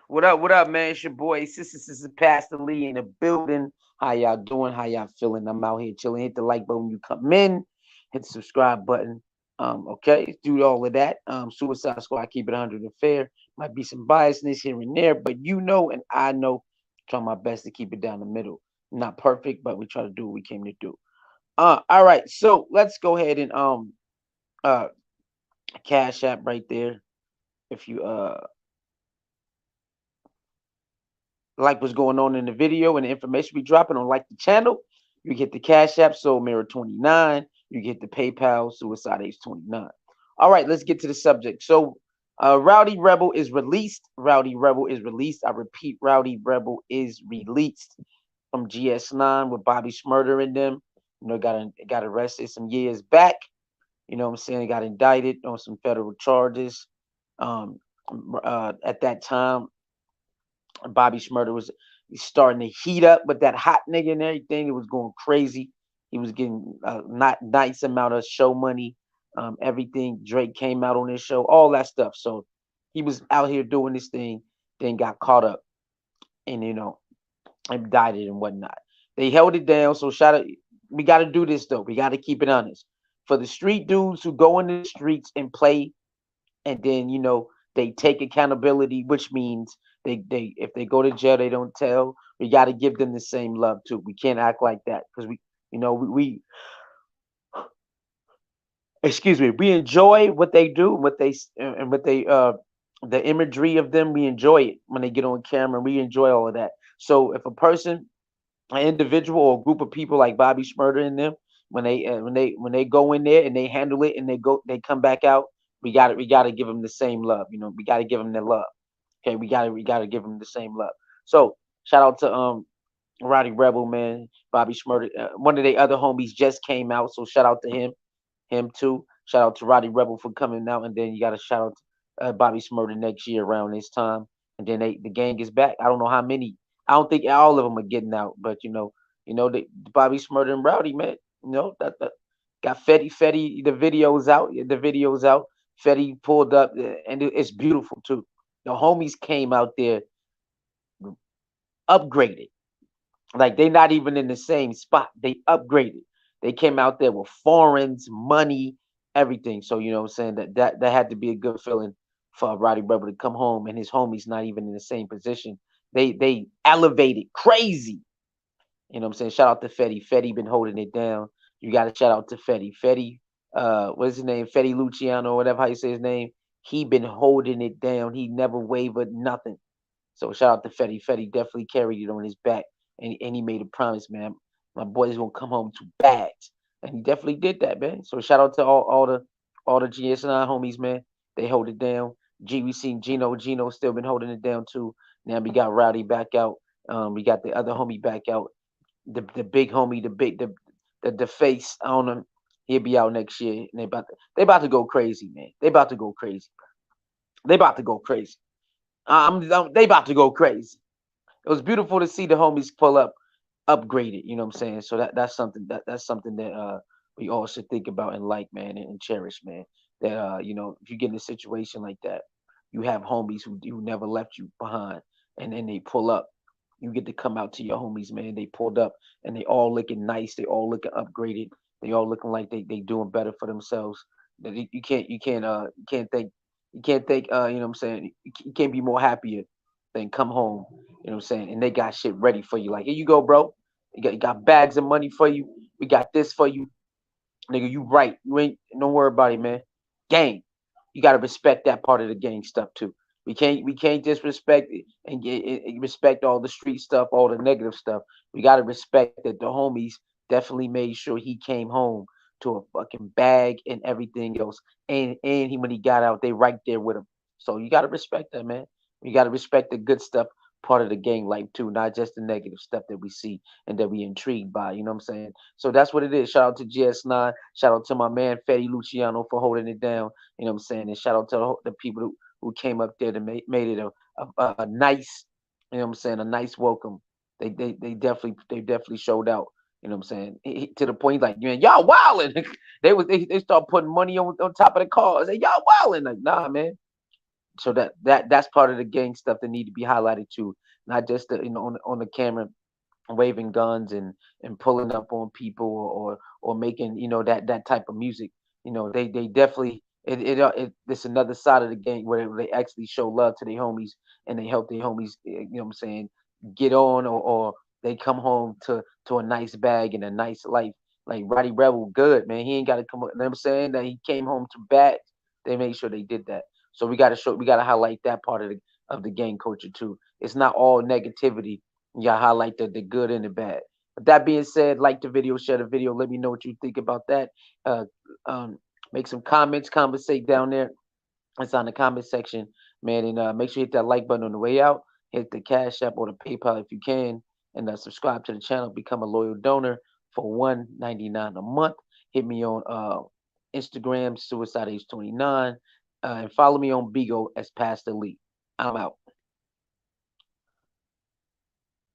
What up, man? It's your boy, Sister Pastor Lee in the building. How y'all doing? How y'all feeling? I'm out here chilling. Hit the like button when you come in. Hit the subscribe button. Okay, do all of that. Suicide Squad, keep it 100 and fair. Might be some biasness here and there, but you know, and I know, try my best to keep it down the middle. Not perfect, but we try to do what we came to do. All right. So let's go ahead and uh, Cash App right there. If you like what's going on in the video and the information we dropping on like the channel, you get the Cash App Soul Mirror 29. You get the PayPal Suicide Age 29. All right, let's get to the subject. So Rowdy Rebel is released. Rowdy Rebel is released. I repeat, Rowdy Rebel is released from GS9 with Bobby Shmurda in them. You know, got arrested some years back. You know what I'm saying? He got indicted on some federal charges. Um, at that time, Bobby Shmurda was starting to heat up with that hot nigga and everything. It was going crazy. He was getting not nice amount of show money. Everything Drake came out on his show, all that stuff. So he was out here doing this thing, then got caught up and indicted and whatnot. They held it down. So shout out. We got to do this though. We got to keep it honest. For the street dudes who go in the streets and play, and then they take accountability, which means they if they go to jail, they don't tell. We got to give them the same love too. We can't act like that because we excuse me, we enjoy what they do, what they the imagery of them. We enjoy it when they get on camera. We enjoy all of that. So if a person, an individual or a group of people like Bobby Shmurda and them, when they go in there and they handle it and they come back out, we got to give them the same love. We got to give them the love. Okay, we got to give them the same love. So shout out to Roddy Rebel, man, Bobby Shmurda. One of the other homies just came out, so shout out to him too. Shout out to Roddy Rebel for coming out, and then you got to shout out to Bobby Shmurda next year around this time, and then the gang is back. I don't know how many. I don't think all of them are getting out, but the Bobby Shmurda and Rowdy, man. That got Fetty. The videos out. The videos out. Fetty pulled up, and it's beautiful too. The homies came out there upgraded. Like they not even in the same spot. They upgraded. They came out there with foreigns, money, everything. So you know what I'm saying that had to be a good feeling for Roddy Rebel to come home and his homies not even in the same position. They elevated crazy. You know what I'm saying? Shout out to Fetty. Fetty been holding it down. You got to shout out to Fetty. Fetty, what's his name? Fetty Luciano, whatever how you say his name. He been holding it down. He never wavered nothing. So shout out to Fetty. Fetty definitely carried it on his back, and he made a promise, man. My boy's gonna come home to bags, and he definitely did that, man. So shout out to all the GS9 homies, man. They hold it down. We seen Gino still been holding it down too. Now we got Rowdy back out. We got the other homie back out. The big homie, the face. I don't know. He'll be out next year, and they about to go crazy, man. They about to go crazy. They about to go crazy. They about to go crazy. It was beautiful to see the homies pull up, upgraded. You know what I'm saying? So that's something that's something that we all should think about and like, man, and cherish, man. That if you get in a situation like that, you have homies who never left you behind, and then they pull up. You get to come out to your homies, man. They pulled up and they all looking nice. They all looking upgraded. They all looking like they doing better for themselves. That you can't think you know what I'm saying, you can't be more happier than come home, you know what I'm saying, and they got shit ready for you. Like, here you go, bro. You got bags of money for you. We got this for you. Nigga, you right. You ain't don't worry about it, man. Gang. You gotta respect that part of the gang stuff too. We can't disrespect it and respect all the street stuff, all the negative stuff. We gotta respect that the homies definitely made sure he came home to a fucking bag and everything else. And he when he got out, they right there with him. So you gotta respect that, man. You gotta respect the good stuff part of the gang life too, not just the negative stuff that we see and that we intrigued by. You know what I'm saying? So that's what it is. Shout out to GS9. Shout out to my man Fetty Luciano for holding it down. You know what I'm saying? And shout out to the people who came up there to made it a nice, you know what I'm saying, a nice welcome. They definitely showed out. You know what I'm saying? To the point like, man, y'all wilding. They start putting money on top of the cars. They y'all wilding. Like, nah, man. So that's part of the gang stuff that need to be highlighted too, not just the, on the camera waving guns and pulling up on people, or making, that type of music. They definitely, it's another side of the game where they actually show love to their homies, and they help their homies, what I'm saying, get on, or they come home to a nice bag and a nice life. Like Roddy Rebel, good man. He ain't got to come. You know what I'm saying, that he came home to bags. They made sure they did that. So we got to highlight that part of the gang culture too. It's not all negativity. You got to highlight the good and the bad. With that being said, like the video, share the video. Let me know what you think about that. Uh, um, make some comments, conversate down there. It's on the comment section, man. And make sure you hit that like button on the way out. Hit the Cash App or the PayPal if you can, and subscribe to the channel. Become a loyal donor for $1.99 a month. Hit me on Instagram, Suicide Age 29, and follow me on Bigo as Pastor Lee. I'm out.